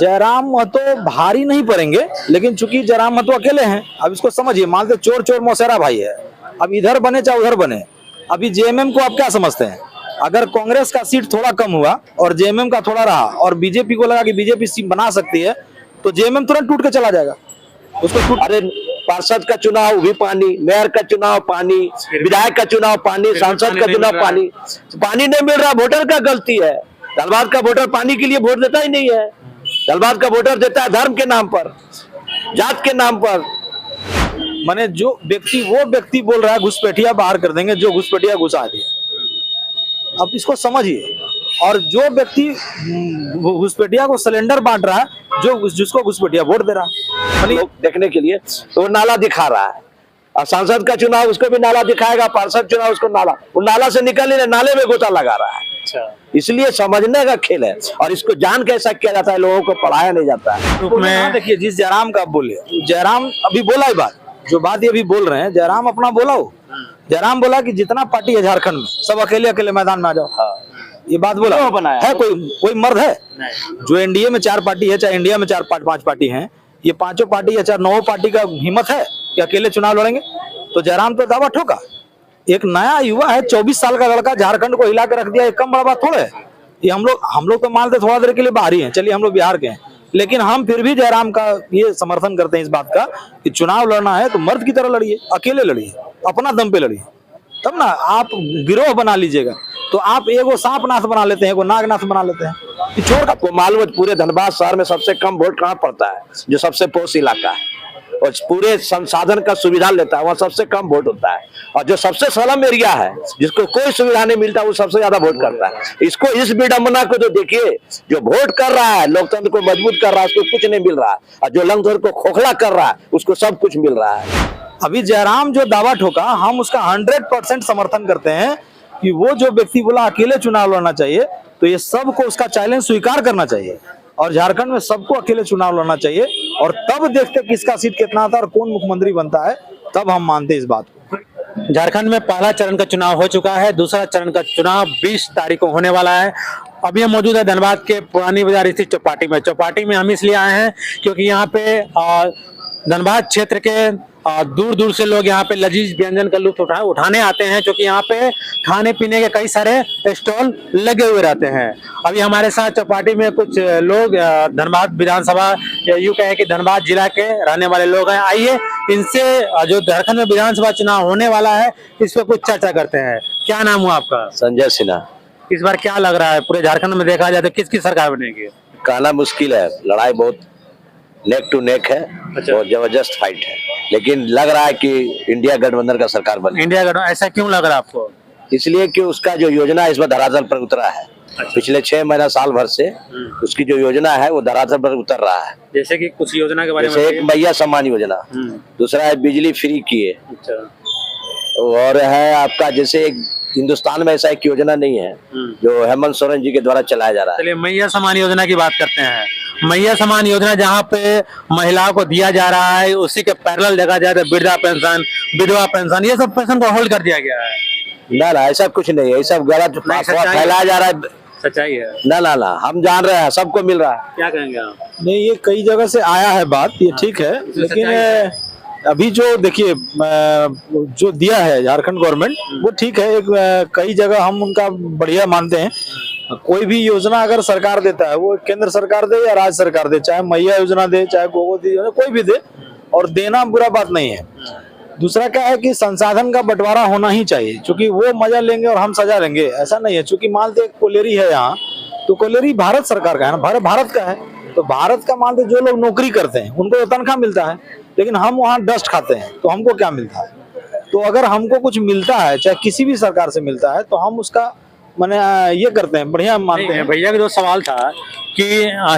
जयराम महतो भारी नहीं पड़ेंगे, लेकिन चूंकि जयराम महतो अकेले हैं, अब इसको समझिए, मान लो चोर चोर मौसेरा भाई है, अब इधर बने चाहे उधर बने। अभी जेएमएम को आप क्या समझते हैं, अगर कांग्रेस का सीट थोड़ा कम हुआ और जेएमएम का थोड़ा रहा और बीजेपी को लगा कि बीजेपी सीट बना सकती है, तो जेएमएम तुरंत टूट के चला जाएगा। उसको अरे पार्षद का चुनाव भी पानी, मेयर का चुनाव पानी, विधायक का चुनाव पानी, सांसद का चुनाव पानी। पानी नहीं मिल रहा, वोटर का गलती है। धनबाद का वोटर पानी के लिए वोट देता ही नहीं है। धनबाद का वोटर देता है धर्म के नाम पर, जात के नाम पर। माने जो व्यक्ति, वो व्यक्ति बोल रहा है घुसपैठिया बाहर कर देंगे, जो घुसपैठिया घुसा दिया। अब इसको समझिए, और जो व्यक्ति घुसपैठिया को सिलेंडर बांट रहा है, जो जिसको घुसपैठिया वोट दे रहा है, लोग देखने के लिए तो नाला दिखा रहा है। और सांसद का चुनाव उसको भी नाला दिखाएगा, पार्षद चुनाव उसको नाला, वो नाला से निकल ही नाले में गोता लगा रहा है। इसलिए समझने का खेल है, और इसको जान कैसा किया जाता है, लोगों को पढ़ाया नहीं जाता है। देखिए, जिस जयराम का बोले, जयराम अभी बोला ही बात, जो बात ये अभी बोल रहे हैं, जयराम अपना बोला हो। जयराम बोला कि जितना पार्टी है झारखंड में, सब अकेले अकेले मैदान में आ जाओ। ये बात बोला बनाया है, कोई मर्द है जो एनडीए में 4 पार्टी है, चाहे इंडिया में 4-5 पार्टी हैं, ये 5 पार्टी या 9 पार्टी का हिम्मत है कि अकेले चुनाव लड़ेंगे? तो जयराम तो दावा ठोका। एक नया युवा है, 24 साल का लड़का, झारखंड को हिला के रख दिया, एक कम बड़ा बात थोड़ा है। ये हम लोग तो मानते थोड़ा देर के लिए बाहरी हैं, चलिए हम लोग बिहार के हैं, लेकिन हम फिर भी जयराम का ये समर्थन करते हैं इस बात का कि चुनाव लड़ना है तो मर्द की तरह लड़िए, अकेले लड़िए, अपना दम पे लड़िए, तब ना आप गिरोह बना लीजिएगा। तो आप एगो सांप नाथ बना लेते हैं, एगो नागनाथ बना लेते हैं। छोड़ आपको मालूम है पूरे धनबाद शहर में सबसे कम वोट कहाँ पड़ता है, जो सबसे पोष इलाका है और पूरे संसाधन का सुविधा लेता है, वहाँ सबसे कम वोट होता है। और जो सबसे स्लम एरिया है, जिसको कोई सुविधा नहीं मिलता, वो सबसे ज्यादा वोट करता है। इसको, इस विडंबना को तो देखिए, जो वोट कर रहा है, लोकतंत्र को मजबूत कर रहा है, उसको कुछ नहीं मिल रहा है, और जो लोकतंत्र को खोखला कर रहा है, उसको सब कुछ मिल रहा है। अभी जयराम जो दावा ठोका, हम उसका 100% समर्थन करते हैं कि वो जो व्यक्ति बोला अकेले चुनाव लड़ना चाहिए, तो ये सबको उसका चैलेंज स्वीकार करना चाहिए और झारखंड में सबको अकेले चुनाव लड़ना चाहिए, और तब देखते किसका सीट कितना आता है और कौन मुख्यमंत्री बनता है, तब हम मानते इस बात को। झारखंड में पहला चरण का चुनाव हो चुका है, दूसरा चरण का चुनाव 20 तारीख को होने वाला है। अभी हम मौजूद है धनबाद के पुरानी बाजार स्थित चौपाटी में। चौपाटी में हम इसलिए आए हैं क्योंकि यहाँ पे धनबाद क्षेत्र के दूर दूर से लोग यहाँ पे लजीज व्यंजन का लुत्फ उठाने आते हैं, क्योंकि यहाँ पे खाने पीने के कई सारे स्टॉल लगे हुए रहते हैं। अभी हमारे साथ चौपाटी में कुछ लोग धनबाद विधानसभा, यूं कहें कि धनबाद जिला के रहने वाले लोग हैं। आइए इनसे जो झारखंड में विधानसभा चुनाव होने वाला है, इस पर कुछ चर्चा करते हैं। क्या नाम हुआ आपका? संजय सिन्हा। इस बार क्या लग रहा है, पूरे झारखंड में देखा जाए तो किसकी सरकार बनेगी? कहना मुश्किल है, लड़ाई बहुत नेक टू नेक है। अच्छा। बहुत जबरदस्त फाइट है, लेकिन लग रहा है कि इंडिया गठबंधन का सरकार बने। इंडिया गठबंधन, ऐसा क्यों लग रहा है आपको? इसलिए कि उसका जो योजना है इस बार धरातल पर उतरा है। अच्छा। पिछले 6 महीना साल भर से उसकी जो योजना है वो धरातल पर उतर रहा है। जैसे कि कुछ योजना के बारे में, एक मैया सम्मान योजना, दूसरा है बिजली फ्री किए, और है आपका, जैसे एक हिंदुस्तान में ऐसा एक योजना नहीं है जो हेमंत सोरेन जी के द्वारा चलाया जा रहा है। चलिए मैया सम्मान योजना की बात करते हैं। मैया सम्मान योजना जहाँ पे महिलाओं को दिया जा रहा है, उसी के पैरेलल देखा जाए तो वृद्धा पेंशन, विधवा पेंशन, ये सब पेंशन को होल्ड कर दिया गया है। ना ऐसा कुछ नहीं है, ये सब गलत फैलाया जा रहा है। सच्चाई है? ना हम जान रहे हैं, सबको मिल रहा है। क्या कहेंगे आप? नहीं, ये कई जगह से आया है बात, ये ठीक है, लेकिन अभी जो देखिए जो दिया है झारखंड गवर्नमेंट, वो ठीक है। एक कई जगह हम उनका बढ़िया मानते हैं। कोई भी योजना अगर सरकार देता है, वो केंद्र सरकार दे या राज्य सरकार दे, चाहे मैया योजना दे, चाहे गोदी योजना, कोई भी दे, और देना बुरा बात नहीं है। दूसरा क्या है कि संसाधन का बंटवारा होना ही चाहिए, क्योंकि वो मजा लेंगे और हम सजा लेंगे, ऐसा नहीं है। क्योंकि मान लो एक कोलेरी है यहाँ, तो कोलेरी भारत सरकार का है ना, भारत का है, तो भारत का मान लो जो लोग नौकरी करते हैं उनको तो तनख्वाह मिलता है, लेकिन हम वहाँ डस्ट खाते हैं, तो हमको क्या मिलता है? तो अगर हमको कुछ मिलता है, चाहे किसी भी सरकार से मिलता है, तो हम उसका मैंने ये करते हैं, बढ़िया मानते हैं। भैया का जो सवाल था कि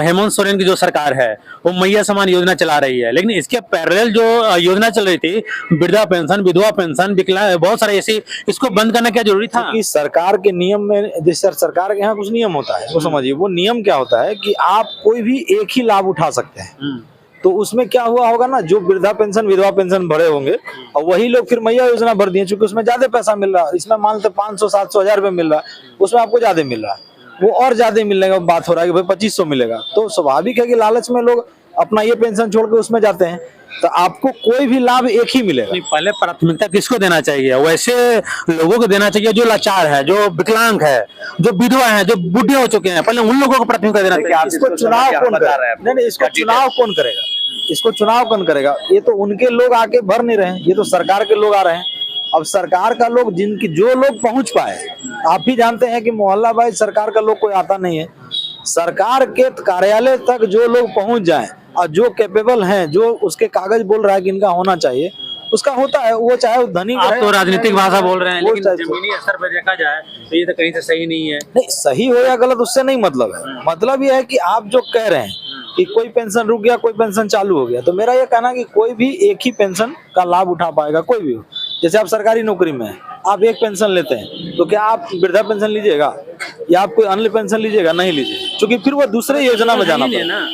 हेमंत सोरेन की जो सरकार है वो मैया सम्मान योजना चला रही है, लेकिन इसके पैरेलल जो योजना चल रही थी, वृद्धा पेंशन, विधवा पेंशन, विकलांग, बहुत सारे ऐसी, इसको बंद करना क्या जरूरी था? कि सरकार के नियम में, जैसे सरकार के यहाँ कुछ नियम होता है, वो समझिए, वो नियम क्या होता है कि आप कोई भी एक ही लाभ उठा सकते हैं। तो उसमें क्या हुआ होगा ना, जो वृद्धा पेंशन, विधवा पेंशन भरे होंगे, और वही लोग फिर मैया योजना भर दिए, क्योंकि उसमें ज्यादा पैसा मिल रहा है। इसमें मान लो 500, 700, 1000 रुपये मिल रहा है, उसमें आपको ज्यादा मिल रहा है। वो और ज्यादा मिलने का बात हो रहा है कि भाई 2500 मिलेगा, तो स्वाभाविक है कि लालच में लोग अपना ये पेंशन छोड़ के उसमें जाते हैं। तो आपको कोई भी लाभ एक ही मिलेगा। नहीं, पहले प्राथमिकता किसको देना चाहिए? वैसे लोगों को देना चाहिए जो लाचार है, जो विकलांग है, जो विधवा है, जो बूढ़े हो चुके हैं, पहले उन लोगों को प्राथमिकता देना चाहिए। इसको चुनाव कौन करेगा? नहीं, इसको चुनाव कौन करेगा? इसको चुनाव कौन करेगा? ये तो उनके लोग आके भर नहीं रहे हैं, ये तो सरकार के लोग आ रहे हैं। अब सरकार का लोग, जिनकी जो लोग पहुंच पाए, आप ही जानते हैं कि मोहल्ला वाइज सरकार का लोग कोई आता नहीं है। सरकार के कार्यालय तक जो लोग पहुंच जाएं और जो कैपेबल हैं, जो उसके कागज बोल रहा है कि इनका होना चाहिए, उसका होता है। वो चाहे वो धनी आप तो राजनीतिक भाषा बोल रहे हैं, वो लेकिन चाहे- जमीनी स्तर पर देखा जाए तो ये तो कहीं से सही नहीं है। नहीं, सही हो या गलत उससे नहीं मतलब है। मतलब ये है कि आप जो कह रहे हैं कि कोई पेंशन रुक गया, कोई पेंशन चालू हो गया, तो मेरा ये कहना है कि कोई भी एक ही पेंशन का लाभ उठा पाएगा, कोई भी हो। जैसे आप सरकारी नौकरी में हैं, आप एक पेंशन लेते हैं, तो क्या आप वृद्धा पेंशन लीजिएगा या आप कोई अन्य पेंशन लीजिएगा? नहीं लीजिए, क्योंकि फिर वो दूसरे योजना में जाना पड़ेगा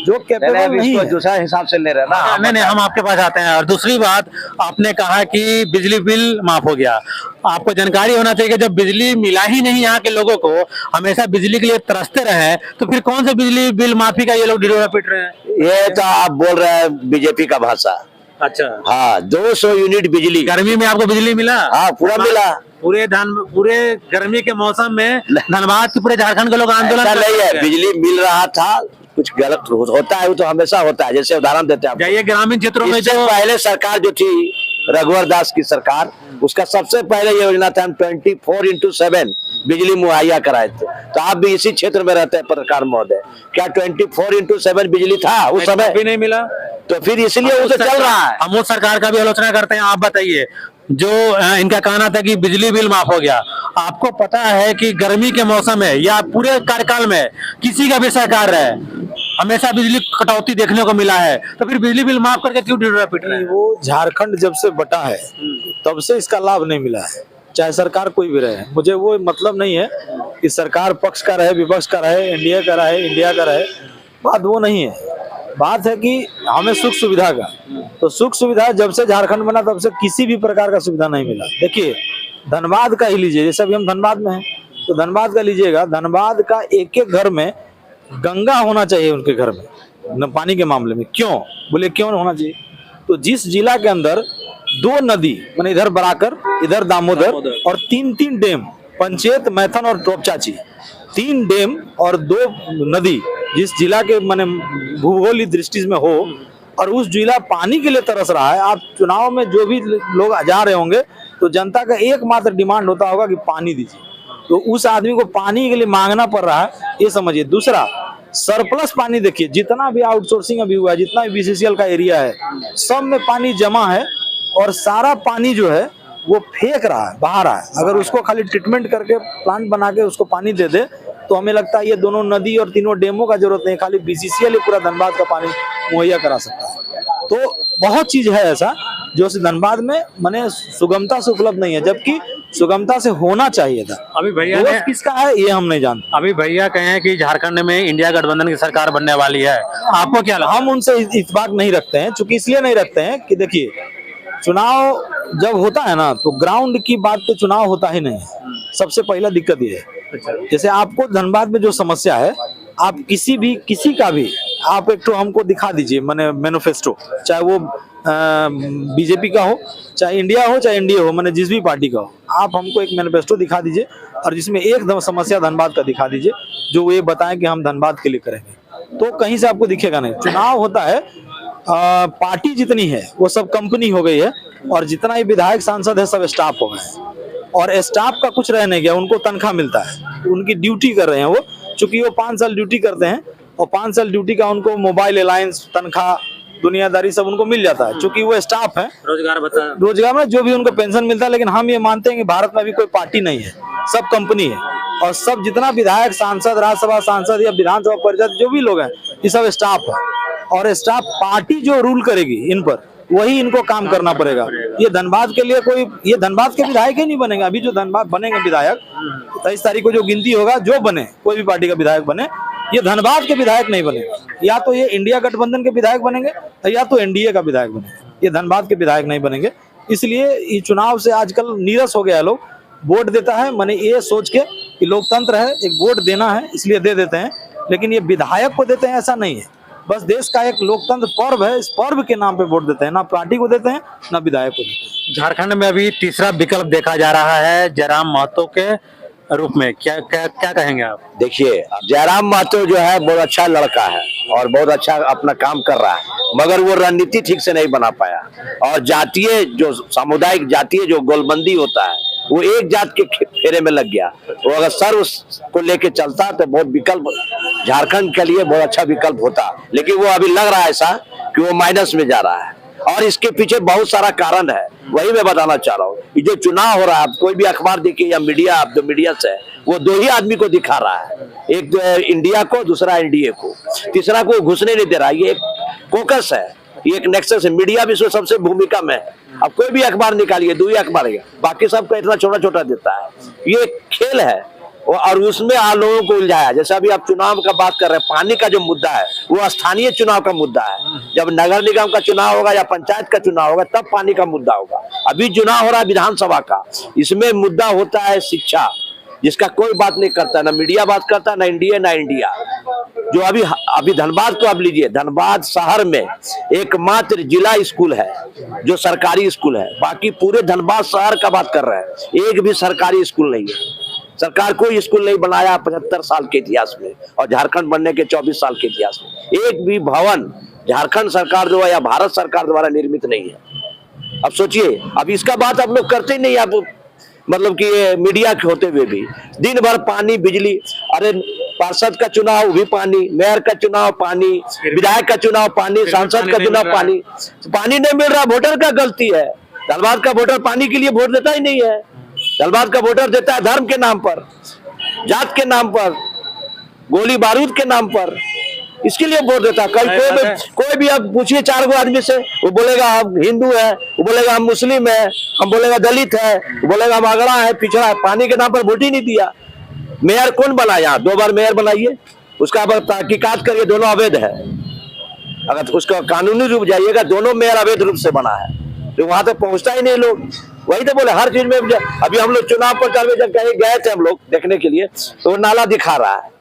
जो कैपेबल नहीं है। दूसरा हिसाब से ले रहे हैं ना। नहीं, हम आपके पास आते हैं। और दूसरी बात, आपने कहा कि बिजली बिल माफ हो गया। आपको जानकारी होना चाहिए कि जब बिजली मिला ही नहीं यहाँ के लोगों को, हमेशा बिजली के लिए तरसते रहे, तो फिर कौन से बिजली बिल माफी का ये लोग ढिढोरा पीट रहे हैं? ये तो आप बोल रहे हैं बीजेपी का भाषा। अच्छा, हाँ, 200 यूनिट बिजली। गर्मी में आपको बिजली मिला? हाँ, पूरा मिला। पूरे गर्मी के मौसम में धनबाद के पूरे झारखंड के लोग आंदोलन ऐसा कर नहीं रहे है, हैं। बिजली मिल रहा था, कुछ गलत होता है, वो तो हमेशा होता है। जैसे उदाहरण देते हैं, जाइए ग्रामीण क्षेत्रों में इससे जो पहले सरकार जो थी, रघुवर दास की सरकार, उसका सबसे पहले ये योजना था, हम 24x7 बिजली मुहैया कराए थे। तो आप भी इसी क्षेत्र में रहते हैं पत्रकार महोदय, क्या 24x7 बिजली था उस समय? भी नहीं मिला, तो फिर इसलिए वो तो चल रहा है। हम उस सरकार का भी आलोचना करते हैं। आप बताइए, जो इनका कहना था कि बिजली बिल माफ हो गया, आपको पता है कि गर्मी के मौसम में या पूरे कार्यकाल में किसी का भी सरकार रहे, हमेशा बिजली कटौती देखने को मिला है, तो फिर बिजली बिल माफ करके क्यों ढिढोरा पीट रहे हैं? वो झारखंड जब से बटा है तब से इसका लाभ नहीं मिला है, चाहे सरकार कोई भी रहे। मुझे वो मतलब नहीं है कि सरकार पक्ष का रहे, विपक्ष का रहे, एनडीए का रहे, इंडिया का रहे, बात वो नहीं है। बात है कि हमें सुख सुविधा का, तो सुख सुविधा जब से झारखंड बना तब से किसी भी प्रकार का सुविधा नहीं मिला। देखिए, धनबाद का ही लीजिए, जैसे अभी हम धनबाद में हैं, तो धनबाद का लीजिएगा, धनबाद का एक एक घर में गंगा होना चाहिए उनके घर में, न पानी के मामले में। क्यों बोले, क्यों होना चाहिए? तो जिस जिला के अंदर 2 नदी, मैंने इधर बराकर, इधर दामोदर, और 3 डैम, पंचेत, मैथन और टोपचाची, 3 डैम और 2 नदी जिस जिला के माने भूगोलीय दृष्टि में हो, और उस जिला पानी के लिए तरस रहा है। आप चुनाव में जो भी लोग जा रहे होंगे, तो जनता का एकमात्र डिमांड होता होगा कि पानी दीजिए, तो उस आदमी को पानी के लिए मांगना पड़ रहा है, ये समझिए। दूसरा, सरप्लस पानी देखिए, जितना भी आउटसोर्सिंग अभी हुआ है, जितना भी बीसीसीएल का एरिया है, सब में पानी जमा है, और सारा पानी जो है वो फेंक रहा है, बहा रहा है। अगर उसको खाली ट्रीटमेंट करके प्लांट बना के उसको पानी दे दे, तो हमें लगता है ये दोनों नदी और तीनों डैमों का जरूरत नहीं, खाली बीसीसीएल ही पूरा धनबाद का पानी मुहैया करा सकता है। तो बहुत चीज है ऐसा जो धनबाद में माने सुगमता से उपलब्ध नहीं है, जबकि सुगमता से होना चाहिए था। अभी भैया दोष ने किसका है ये हम नहीं जानते। अभी भैया कहे हैं कि झारखंड में इंडिया गठबंधन की सरकार बनने वाली है, आपको क्या लगता है? हम उनसे इत्तेफाक नहीं रखते हैं, चूंकि इसलिए नहीं रखते हैं कि देखिए, चुनाव जब होता है ना, तो ग्राउंड की बात पे चुनाव होता ही नहीं है। सबसे पहला दिक्कत ये है, जैसे आपको धनबाद में जो समस्या है, आप किसी का भी आप एक तो हमको दिखा दीजिए, माने मैनिफेस्टो, चाहे वो बीजेपी का हो, चाहे इंडिया हो, चाहे एनडीए हो, माने जिस भी पार्टी का हो, आप हमको एक मैनिफेस्टो दिखा दीजिए, और जिसमें एक समस्या धनबाद का दिखा दीजिए, जो ये बताएं कि हम धनबाद के लिए करेंगे, तो कहीं से आपको दिखेगा नहीं। चुनाव होता है, पार्टी जितनी है वो सब कंपनी हो गई है, और जितना ही विधायक सांसद है सब स्टाफ हो गए हैं, और स्टाफ का कुछ रह नहीं गया, उनको तनख्वाह मिलता है, उनकी ड्यूटी कर रहे हैं वो, चूंकि वो 5 साल ड्यूटी करते हैं, और 5 साल ड्यूटी का उनको मोबाइल अलायंस, तनख्वाह, दुनियादारी सब उनको मिल जाता है, चूंकि वो स्टाफ है। रोजगार में जो भी उनको पेंशन मिलता है, लेकिन हम ये मानते हैं कि भारत में अभी कोई पार्टी नहीं है, सब कंपनी है, और सब जितना विधायक, सांसद, राज्यसभा सांसद या विधानसभा परिषद जो भी लोग हैं, ये सब स्टाफ है, और स्टाफ पार्टी जो रूल करेगी इन पर, वही इनको काम करना पड़ेगा। ये धनबाद के लिए कोई, ये धनबाद के विधायक ही नहीं बनेगा। अभी जो धनबाद बनेंगे विधायक, 23 तारीख को जो गिनती होगा, जो बने, कोई भी पार्टी का विधायक बने, ये धनबाद के विधायक नहीं बनेगा। या तो ये इंडिया गठबंधन के विधायक बनेंगे, या तो एनडीए का विधायक बनेगा, ये धनबाद के विधायक नहीं बनेंगे। इसलिए ये चुनाव से आजकल नीरस हो गया है, लोग वोट देता है माने ये सोच के कि कि लोकतंत्र है, एक वोट देना है इसलिए दे देते हैं, लेकिन ये विधायक को देते हैं ऐसा नहीं है। बस देश का एक लोकतंत्र पर्व है, इस पर्व के नाम पे वोट देते हैं, ना पार्टी को देते हैं ना विधायक को देते हैं। झारखंड में अभी तीसरा विकल्प देखा जा रहा है जयराम महतो के रूप में, क्या क्या क्या कहेंगे आप? देखिए, जयराम महतो जो है बहुत अच्छा लड़का है और बहुत अच्छा अपना काम कर रहा है, मगर वो रणनीति ठीक से नहीं बना पाया। और जातीय जो सामुदायिक जातीय जो गोलबंदी होता है वो एक जात के फेरे में लग गया। वो अगर सर उसको लेके चलता तो बहुत विकल्प झारखंड के लिए बहुत अच्छा विकल्प होता, लेकिन वो अभी लग रहा है ऐसा कि वो माइनस में जा रहा है और इसके पीछे बहुत सारा कारण है, वही मैं बताना चाह रहा हूँ। ये जो चुनाव हो रहा है, आप कोई भी अखबार देखिए या मीडिया, आप जो मीडिया से है, वो दो ही आदमी को दिखा रहा है, एक इंडिया को, दूसरा एनडीए को, तीसरा को घुसने नहीं दे रहा। ये एक फोकस है, ये एक नेक्सस है। मीडिया भी इसमें सबसे भूमिका में है। अब कोई भी अखबार निकालिए, दो ही अखबार है, बाकी सबको इतना छोटा छोटा देता है। ये खेल है और उसमें आप लोगों को उलझाया। जैसे अभी आप चुनाव का बात कर रहे हैं, पानी का जो मुद्दा है वो स्थानीय चुनाव का मुद्दा है। जब नगर निगम का चुनाव होगा या पंचायत का चुनाव होगा तब पानी का मुद्दा होगा। अभी चुनाव हो रहा है विधानसभा का, इसमें मुद्दा होता है शिक्षा, जिसका कोई बात नहीं करता, ना मीडिया बात करता, ना इंडिया ना इंडिया। जो अभी धनबाद को आप लीजिए, धनबाद शहर में एकमात्र जिला स्कूल है जो सरकारी स्कूल है, बाकी पूरे धनबाद शहर का बात कर रहे हैं, एक भी सरकारी स्कूल नहीं है। सरकार कोई स्कूल नहीं बनाया 75 साल के इतिहास में और झारखंड बनने के 24 साल के इतिहास में एक भी भवन झारखंड सरकार द्वारा या भारत सरकार द्वारा निर्मित नहीं है। अब सोचिए, अब इसका बात आप लोग करते ही नहीं। आप मतलब कि मीडिया के होते हुए भी दिन भर पानी बिजली, अरे पार्षद का चुनाव भी पानी, मेयर का चुनाव पानी, विधायक का चुनाव पानी, सांसद का चुनाव पानी। पानी नहीं मिल रहा, वोटर का गलती है। धनबाद का वोटर पानी के लिए वोट देता ही नहीं है। धनबाद का वोटर देता है धर्म के नाम पर, जात के नाम पर, गोली बारूद के नाम पर, इसके लिए वोट देता है। कोई भी आप पूछिए 4 आदमी से, वो बोलेगा हम हिंदू है, वो बोलेगा हम मुस्लिम है, हम बोलेगा दलित है, वो बोलेगा हम अगड़ा है, पिछड़ा है। पानी के नाम पर वोट ही नहीं दिया। मेयर कौन बना? यहाँ 2 बार मेयर बनाइए, उसका अब तहकीकात करिए, दोनों अवैध है। अगर उसका कानूनी रूप जाइएगा, दोनों मेयर अवैध रूप से बना है, तो वहां तक पहुंचता ही नहीं लोग। वही तो बोले हर चीज में। अभी हम लोग चुनाव प्रचार में जब कहीं गए थे हम लोग देखने के लिए, तो वो नाला दिखा रहा है।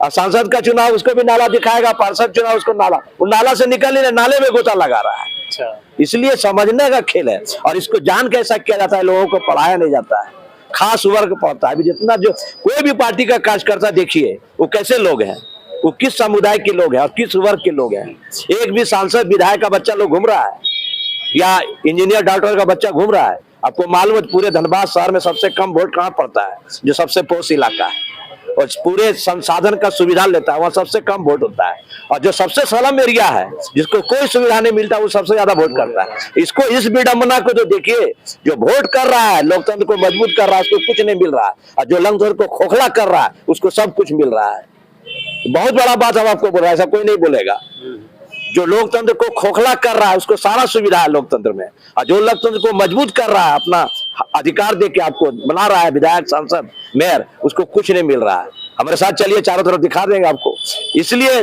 और सांसद का चुनाव उसको भी नाला दिखाएगा, पार्षद चुनाव उसको नाला, वो नाला से निकल नहीं, नाले में गोता लगा रहा है। अच्छा। इसलिए समझने का खेल है और इसको जान कैसा किया जाता है, लोगों को पढ़ाया नहीं जाता है, खास वर्ग पढ़ता है। अभी जितना जो कोई भी पार्टी का कार्यकर्ता देखिए वो कैसे लोग हैं, वो किस समुदाय के लोग हैं और किस वर्ग के लोग हैं। एक भी सांसद विधायक का बच्चा लोग घूम रहा है या इंजीनियर डॉक्टर का बच्चा घूम रहा है। आपको मालूम है पूरे धनबाद शहर में सबसे कम वोट कहाँ पड़ता है? जो सबसे पोस्ट इलाका है और पूरे संसाधन का सुविधा लेता है, वहाँ सबसे कम वोट होता है। और जो सबसे स्लम एरिया है, जिसको कोई सुविधा नहीं मिलता, वो सबसे ज्यादा वोट करता है। इसको, इस विडंबना को जो देखिए, जो वोट कर रहा है, लोकतंत्र को मजबूत कर रहा है, उसको कुछ नहीं मिल रहा है, और जो लोकतंत्र को खोखला कर रहा है उसको सब कुछ मिल रहा है। बहुत बड़ा बात हम आपको बोल रहा है, ऐसा कोई नहीं बोलेगा। जो लोकतंत्र को खोखला कर रहा है उसको सारा सुविधा है लोकतंत्र में, और जो लोकतंत्र को मजबूत कर रहा है, अपना अधिकार दे के आपको बना रहा है विधायक, सांसद, मेयर, उसको कुछ नहीं मिल रहा है। हमारे साथ चलिए, चारों तरफ दिखा देंगे आपको। इसलिए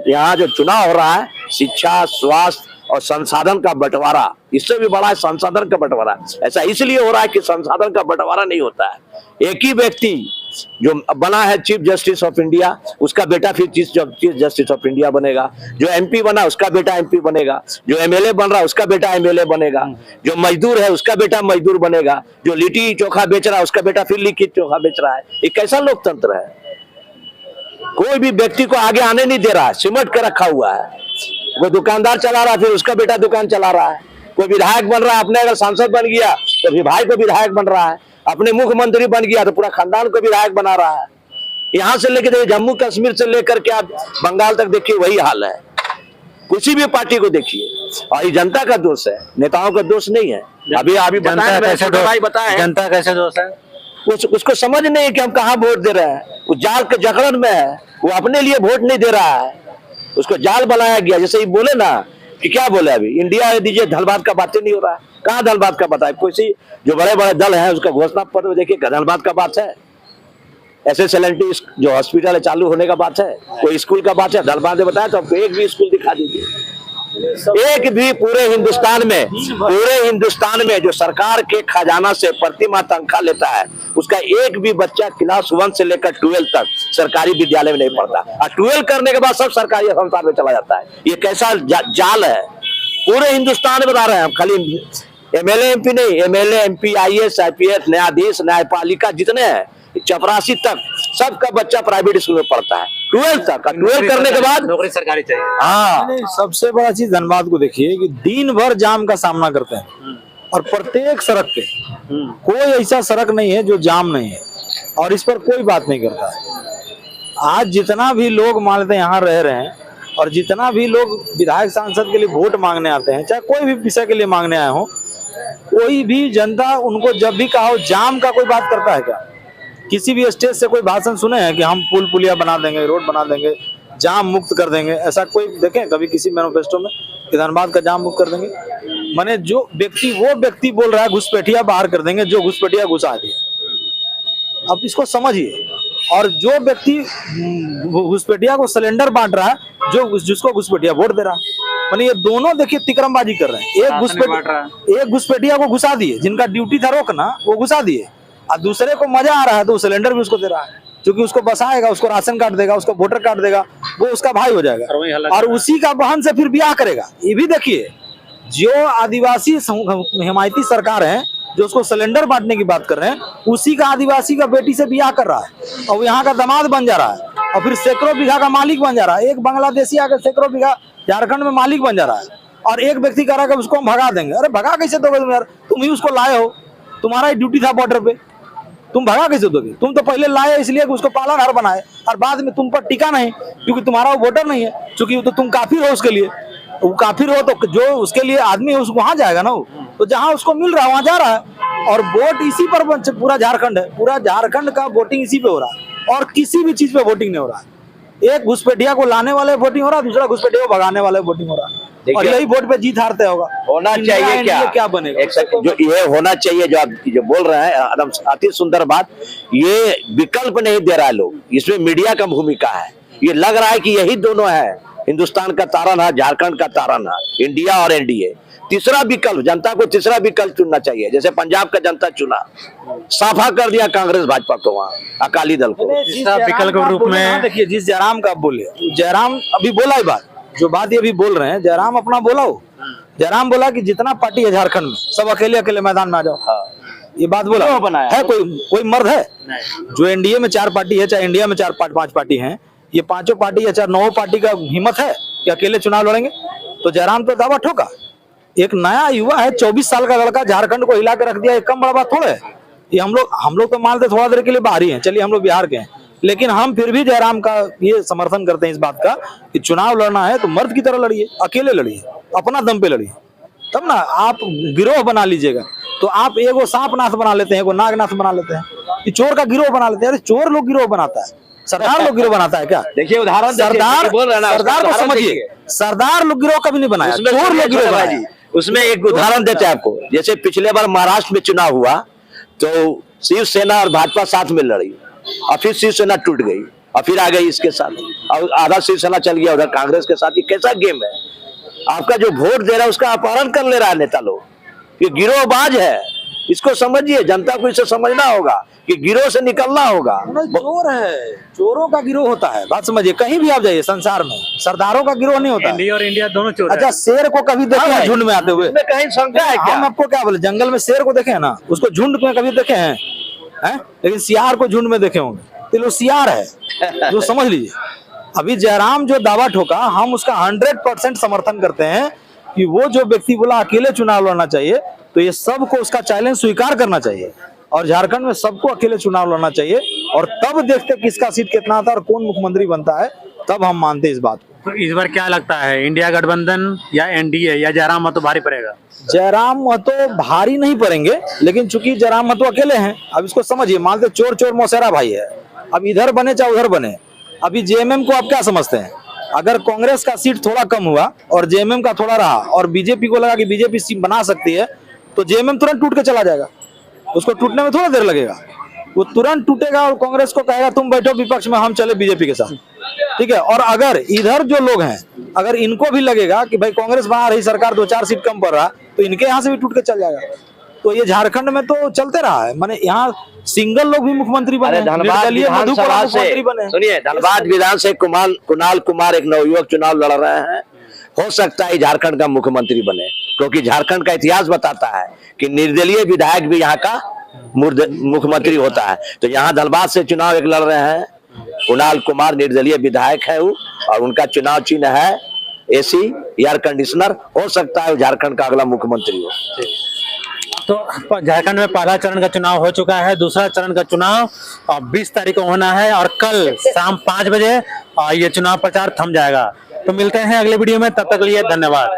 यहाँ जो चुनाव हो रहा है, शिक्षा, स्वास्थ्य और संसाधन का बंटवारा, इससे भी बड़ा है संसाधन का बंटवारा। ऐसा इसलिए हो रहा है कि संसाधन का बंटवारा नहीं होता है। एक ही व्यक्ति जो बना है चीफ जस्टिस ऑफ इंडिया, उसका बेटा फिर चीफ जस्टिस ऑफ इंडिया बनेगा। जो एमपी बना उसका बेटा एमपी बनेगा। जो एमएलए बन रहा है उसका बेटा एमएलए बनेगा। जो मजदूर है उसका बेटा मजदूर बनेगा। जो लिट्टी चोखा बेच रहा है उसका बेटा फिर लिट्टी चोखा बेच रहा है। ये कैसा लोकतंत्र है? कोई भी व्यक्ति को आगे आने नहीं दे रहा है, सिमट के रखा हुआ है। कोई दुकानदार चला रहा है, फिर उसका बेटा दुकान चला रहा है। कोई विधायक बन रहा है, अपने अगर सांसद बन गया तो फिर भाई को विधायक बन रहा है। अपने मुख्यमंत्री बन गया तो पूरा खानदान को विधायक बना रहा है। यहाँ से लेकर जम्मू कश्मीर से लेकर के आप बंगाल तक देखिए, वही हाल है। किसी भी पार्टी को देखिए, और ये जनता का दोष है, नेताओं का दोष नहीं है। अभी बताया, जनता कैसे दोष है? उसको समझ नहीं है कि हम कहाँ वोट दे रहे हैं। वो जाल के जकड़न में है, वो अपने लिए वोट नहीं दे रहा है, उसको जाल बनाया गया। जैसे ये बोले ना कि क्या बोले, अभी इंडिया दीजिए, धनबाद का बातें नहीं हो रहा है। कहाँ धनबाद का बताए? कोई जो बड़े बड़े दल है उसका घोषणा पत्र देखिए, धनबाद का बात है। SSLNT जो हॉस्पिटल है चालू होने का बात है, कोई स्कूल का बात है, धनबाद में बताया तो आपको एक भी स्कूल दिखा दीजिए। एक भी पूरे हिंदुस्तान में जो सरकार के खजाना से प्रतिमाह तनख्वाह लेता है, उसका एक भी बच्चा क्लास 1 से लेकर 12 तक सरकारी विद्यालय में नहीं पढ़ता, और 12 करने के बाद सब सरकारी संस्थान में चला जाता है। ये कैसा जाल है, पूरे हिंदुस्तान में बता रहे हैं हम। खाली एमएलए एमपी नहीं, एमएलए एमपी IAS IPS न्यायाधीश न्यायपालिका जितने हैं, चपरासी तक सबका बच्चा प्राइवेट स्कूल में पढ़ता है 12 तक। 12 करने के बाद नौकरी सरकारी चाहिए। हाँ, सबसे बड़ा चीज धनबाद को देखिए कि दिन भर जाम का सामना करते हैं, और प्रत्येक सड़क पे कोई ऐसा सड़क नहीं है जो जाम नहीं है, और इस पर कोई बात नहीं करता है। आज जितना भी लोग मान लेते हैं यहाँ रह रहे हैं, और जितना भी लोग विधायक सांसद के लिए वोट मांगने आते हैं, चाहे कोई भी विषय के लिए मांगने आए हो, कोई भी जनता उनको जब भी कहा हो जाम का कोई बात करता है क्या? किसी भी स्टेज से कोई भाषण सुने हैं कि हम पुल पुलिया बना देंगे, रोड बना देंगे, जाम मुक्त कर देंगे? ऐसा कोई देखें कभी किसी मैनिफेस्टो में कि धनबाद का जाम मुक्त कर देंगे? माने जो व्यक्ति, वो व्यक्ति बोल रहा है घुसपैठिया बाहर कर देंगे, जो घुसपैठिया घुसा दिया। अब इसको समझिए। और जो व्यक्ति घुसपैठिया को सिलेंडर बांट रहा है, जो जिसको घुसपैठिया वोट दे रहा है, माने ये दोनों देखिए तिकरमबाजी कर रहे हैं। एक घुसपैठिया को घुसा दिए, जिनका ड्यूटी था रोकना वो घुसा दिए, और दूसरे को मजा आ रहा है तो वो सिलेंडर भी उसको दे रहा है, क्योंकि उसको बसाएगा, उसको राशन कार्ड देगा, उसको वोटर कार्ड देगा, वो उसका भाई हो जाएगा, और उसी का बहन से फिर ब्याह करेगा। ये भी देखिए, जो आदिवासी हिमायती सरकार है जो उसको सिलेंडर बांटने की बात कर रहे हैं, उसी का आदिवासी का बेटी से ब्याह कर रहा है, और यहाँ का दामाद बन जा रहा है, और फिर सैकड़ों बीघा का मालिक बन जा रहा है। एक बांग्लादेशी आकर सैकड़ों बीघा झारखंड में मालिक बन जा रहा है, और एक व्यक्ति कह रहा है कि उसको हम भगा देंगे। अरे भगा कैसे दोगे तुम यार? तुम ही उसको लाए हो, तुम्हारा ही ड्यूटी था बॉर्डर पे, तुम भगा कैसे दोगे? तुम तो पहले लाए इसलिए कि उसको पालनहार बनाए, और बाद में तुम पर टिका नहीं, क्योंकि तुम्हारा वो वोटर नहीं है, क्योंकि तो तुम काफिर हो उसके लिए। वो काफिर हो तो जो उसके लिए आदमी है उसको वहां जाएगा ना, वो तो जहां उसको मिल रहा है वहां जा रहा है। और वोट इसी पर पूरा झारखंड है, पूरा झारखंड का वोटिंग इसी पे हो रहा है, और किसी भी चीज पे वोटिंग नहीं हो रहा है। एक घुसपैठिया को लाने वाले वोटिंग हो रहा है, दूसरा घुसपैठिया को भगाने वाले वोटिंग हो रहा है, और यही वोट पे जीत हारते होगा। होना चाहिए क्या बनेगा? जो ये होना चाहिए, जो आप जो बोल रहे हैं एकदम अति सुंदर बात। ये विकल्प नहीं दे रहा है लोग, इसमें मीडिया का भूमिका है। ये लग रहा है कि यही दोनों है, हिंदुस्तान का तारन है, झारखंड का तारन है, इंडिया और एनडीए। तीसरा विकल्प, जनता को तीसरा विकल्प चुनना चाहिए। जैसे पंजाब का जनता चुना, साफा कर दिया कांग्रेस भाजपा को, वहाँ अकाली दल को विकल्प के रूप में। देखिए, जिस जयराम का आप बोले, जयराम अभी बोला ही बात, जो बात ये भी बोल रहे हैं, जयराम अपना बोला हो। जयराम बोला कि जितना पार्टी है झारखंड में सब अकेले अकेले मैदान में आ जाओ। ये बात बोला है। कोई मर्द है जो एनडीए में 4 पार्टी है, चाहे इंडिया में 4-5 पार्टी है, ये 5 पार्टी या 9 पार्टी का हिम्मत है कि अकेले चुनाव लड़ेंगे? तो जयराम तो दावा ठोका। एक नया युवा है, 24 साल का लड़का, झारखंड को हिला के रख दिया। एक कम बड़ा बात थोड़ा है ये। हम लोग तो मानते थोड़ा देर के लिए बाहरी हैं, चलिए हम लोग बिहार के हैं, लेकिन हम फिर भी जयराम का ये समर्थन करते हैं इस बात का कि चुनाव लड़ना है तो मर्द की तरह लड़िए, अकेले लड़िए, अपना दम पे लड़िए, तब ना आप गिरोह बना लीजिएगा। तो आप एगो सांपनाथ बना लेते हैं, एगो नागनाथ बना लेते हैं, कि चोर का गिरोह बना लेते हैं। अरे चोर लोग गिरोह बनाता है, सरदार लोग गिरोह बनाता है क्या? देखिए उदाहरण, सरदार को समझिए, सरदार लोग गिरोह कभी नहीं बनाया, चोर लोग गिरोह बनाया। उसमें एक उदाहरण देते हैं आपको। जैसे पिछले बार महाराष्ट्र में चुनाव हुआ तो शिवसेना और भाजपा साथ में लड़ी, और फिर शिवसेना टूट गई, और फिर आ गई इसके साथ, और आधा शिवसेना चल गया उधर कांग्रेस के साथ। ये कैसा गेम है? आपका जो वोट दे रहा है उसका अपहरण कर ले रहा है नेता लोग। ये गिरोहबाज है, इसको समझिए। जनता को इसे समझना होगा कि गिरोह से निकलना होगा। चोर है, चोरों का गिरोह होता है, बात समझिए। कहीं भी आप जाइए संसार में, सरदारों का गिरोह नहीं होता। इंडिया और इंडिया दोनों चोर। अच्छा, शेर को कभी देखे हैं झुंड में आते हुए? कहीं शंका है क्या? हम आपको क्या बोले, जंगल में शेर को देखे हैं ना, उसको झुंड में कभी देखे हैं? लेकिन सियार को झुंड में देखे होंगे, तो वो सियार है, जो समझ लीजिए। अभी जयराम जो दावा ठोका, हम उसका 100% समर्थन करते हैं कि वो जो व्यक्ति बोला अकेले चुनाव लड़ना चाहिए, तो ये सबको उसका चैलेंज स्वीकार करना चाहिए, और झारखंड में सबको अकेले चुनाव लड़ना चाहिए, और तब देखते किसका सीट कितना आता है और कौन मुख्यमंत्री बनता है, तब हम मानते इस बात को। तो इस बार क्या लगता है, इंडिया गठबंधन या एनडीए या जयराम महतो भारी पड़ेगा? जयराम महतो भारी नहीं पड़ेंगे, लेकिन चूंकि जयराम महतो अकेले हैं, अब इसको समझिए। मानते चोर चोर मौसेरा भाई है, अब इधर बने चाहे उधर बने। अभी जेएमएम को आप क्या समझते हैं? अगर कांग्रेस का सीट थोड़ा कम हुआ और जेएमएम का थोड़ा रहा, और बीजेपी को लगा कि बीजेपी सीट बना सकती है, तो जेएमएम तुरंत टूट के चला जाएगा। उसको टूटने में थोड़ा देर लगेगा, वो तुरंत टूटेगा, और कांग्रेस को कहेगा तुम बैठो विपक्ष में, हम चले बीजेपी के साथ, ठीक है। और अगर इधर जो लोग हैं, अगर इनको भी लगेगा कि भाई कांग्रेस बना रही सरकार 2-4 सीट कम पड़ रहा, तो इनके यहाँ से भी टूट के चल जाएगा। तो ये झारखंड में तो चलते रहा है, माने यहाँ सिंगल लोग भी मुख्यमंत्री बने, अरे धनबाद निर्दलीय मधुपुरा विधानसभा से मुख्यमंत्री बने। सुनिए, धनबाद विधान से कुणाल कुमार एक नवयुवक चुनाव लड़ रहे हैं। हो सकता है झारखंड का मुख्यमंत्री बने, क्योंकि झारखंड का इतिहास बताता है कि निर्दलीय विधायक भी यहाँ का मुख्यमंत्री होता है। तो यहाँ धनबाद से चुनाव एक लड़ रहे हैं, कुणाल कुमार निर्दलीय विधायक है वो, और उनका चुनाव चिन्ह है एसी एयर कंडीशनर। हो सकता है झारखंड का अगला मुख्यमंत्री हो। तो झारखंड में पहला चरण का चुनाव हो चुका है, दूसरा चरण का चुनाव 20 तारीख को होना है और कल शाम 5 बजे ये चुनाव प्रचार थम जाएगा। तो मिलते हैं अगले वीडियो में, तब तक के लिए धन्यवाद।